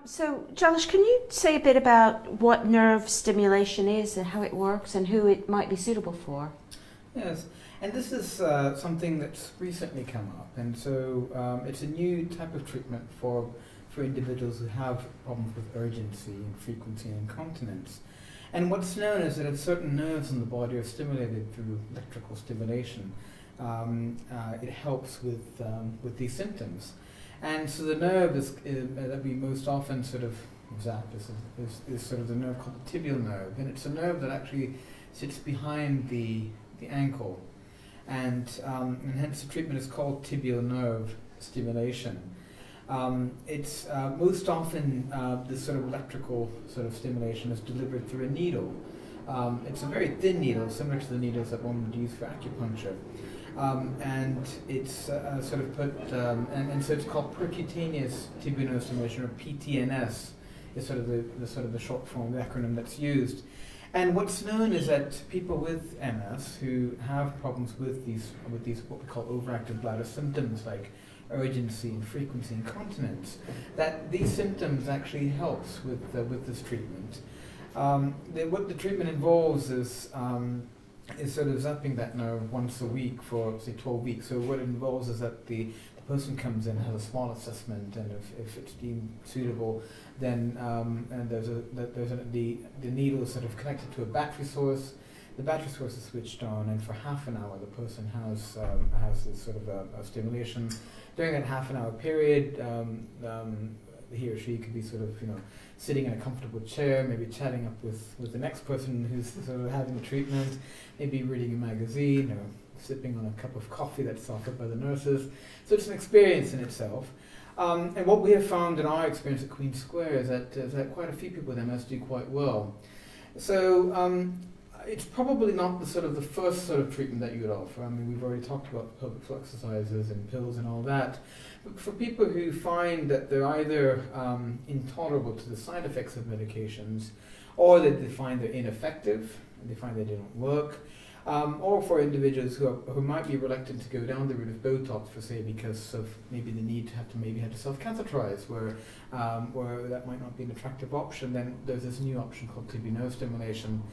So, Jalish, can you say a bit about what nerve stimulation is and how it works and who it might be suitable for? Yes, and this is something that's recently come up, and so it's a new type of treatment for individuals who have problems with urgency and frequency and continence. And what's known is that if certain nerves in the body are stimulated through electrical stimulation, it helps with these symptoms. And so the nerve that we most often sort of zap is sort of the nerve called the tibial nerve, and it's a nerve that actually sits behind the ankle, and hence the treatment is called tibial nerve stimulation. It's most often this sort of electrical sort of stimulation is delivered through a needle. It's a very thin needle, similar to the needles that one would use for acupuncture. And it's sort of put, and so it's called percutaneous tibial nerve stimulation, or PTNS, is sort of the short form, the acronym that's used. And what's known is that people with MS who have problems with these what we call overactive bladder symptoms like urgency and frequency and continence, that these symptoms actually helps with this treatment. What the treatment involves is sort of zapping that nerve once a week for, say, 12 weeks. So what it involves is that the person comes in, has a small assessment, and if it's deemed suitable, then and the needle is sort of connected to a battery source. The battery source is switched on, and for half an hour the person has this sort of a stimulation. During that half an hour period, he or she could be sort of, sitting in a comfortable chair, maybe chatting up with the next person who's sort of having the treatment, maybe reading a magazine or sipping on a cup of coffee that's offered by the nurses. So it's an experience in itself. And what we have found in our experience at Queen Square is that quite a few people with MS do quite well. So it's probably not the first sort of treatment that you would offer. I mean, we've already talked about pelvic floor exercises and pills and all that. But for people who find that they're either intolerable to the side effects of medications, or that they find they're ineffective, and they find they don't work, or for individuals who might be reluctant to go down the route of Botox, for say, because of maybe the need to have to self-catheterize, where that might not be an attractive option, then there's this new option called tibial nerve stimulation.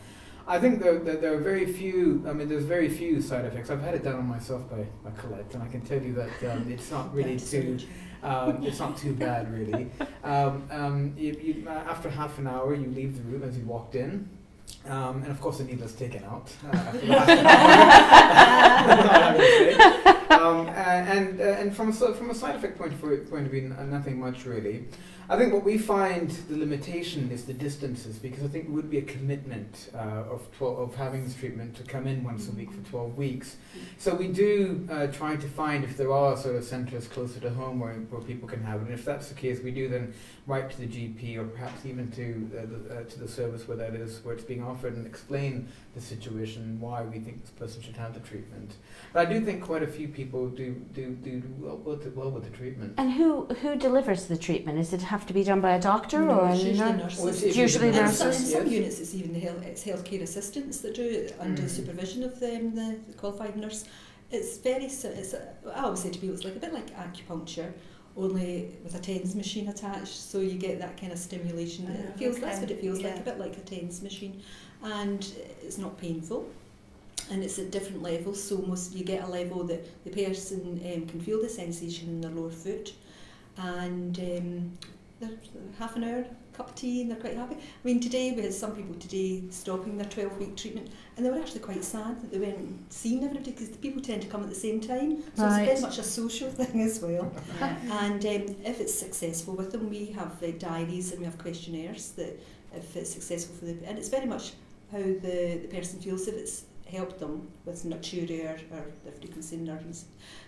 I think there are very few. I mean, there's very few side effects. I've had it done on myself by Colette, and I can tell you that it's not really too. It's not too bad, really. After half an hour, you leave the room as you walked in. And of course the needle is taken out after the and from a side effect point of view, nothing much really. I think what we find the limitation is the distances, because I think it would be a commitment of having this treatment to come in once a week for 12 weeks. So we do try to find if there are sort of centres closer to home where people can have it. And if that's the case, we do then write to the GP, or perhaps even to the service where that is, where it's being offered, and explain the situation, why we think this person should have the treatment. But I do think quite a few people do well with the treatment. And who delivers the treatment? Does it have to be done by a doctor, no, or it's usually nurses? It's usually nurses. In some units, it's even it's healthcare assistants that do it under the supervision of the qualified nurse. It's very. I always say to people, it's like a bit like acupuncture, only with a TENS machine attached, so you get that kind of stimulation. It feels that's what it feels like, a bit like a TENS machine, and it's not painful, and it's at different levels. So you get a level that the person can feel the sensation in their lower foot, and they're half an hour, cup of tea, and they're quite happy. I mean, today we had some people stopping their 12-week treatment, and they were actually quite sad that they weren't seeing everybody, because the people tend to come at the same time, so it's very much a social thing as well. And if it's successful with them, we have diaries and we have questionnaires that, if it's successful for and it's very much how the person feels. If it's helped them with nocturia or the frequency nerves,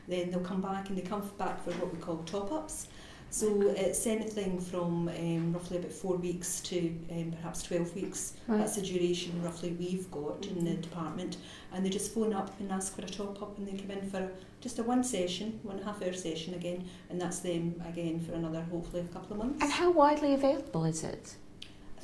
then they'll come back, and they come back for what we call top-ups. So it's anything from roughly about 4 weeks to perhaps 12 weeks. Right. That's the duration roughly we've got in the department. And they just phone up and ask for a top-up, and they come in for just a 1.5 hour session again, and that's them again for another, hopefully, a couple of months. And how widely available is it?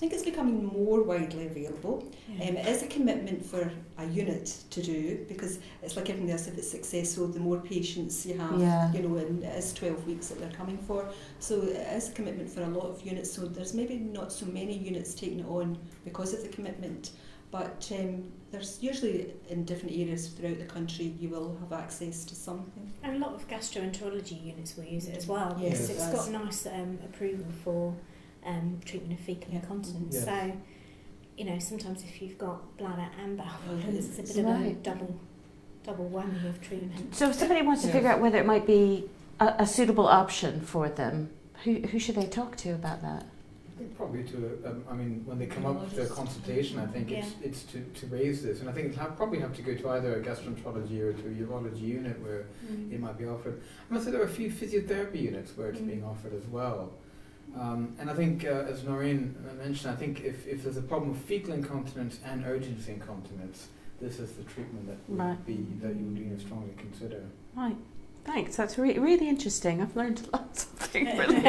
think it's becoming more widely available. Yeah. It is a commitment for a unit to do, because it's like everything else. If it's successful, the more patients you have, Yeah. you know, and it is 12 weeks that they're coming for. So it is a commitment for a lot of units. So there's maybe not so many units taking it on because of the commitment. But there's usually in different areas throughout the country you will have access to something. And a lot of gastroenterology units will use it as well, Yes, because it it's does. got nice approval for treatment of fecal incontinence. Yes. So, you know, sometimes if you've got bladder and bowel Oh, problems, it's a bit of a Right. double whammy of treatment. So if somebody wants to Yes. figure out whether it might be a suitable option for them, who should they talk to about that? I think probably I mean, when they come up with their consultation, I think it's to raise this, and I think it'll probably have to go to either a gastroenterology or to a urology unit where it might be offered. I must say there are a few physiotherapy units where it's being offered as well. And I think, as Noreen mentioned, I think if there's a problem with fecal incontinence and urgency incontinence, this is the treatment that would Right. be that you would strongly consider. Right. Thanks. That's really interesting. I've learned a lot of something. Brilliant.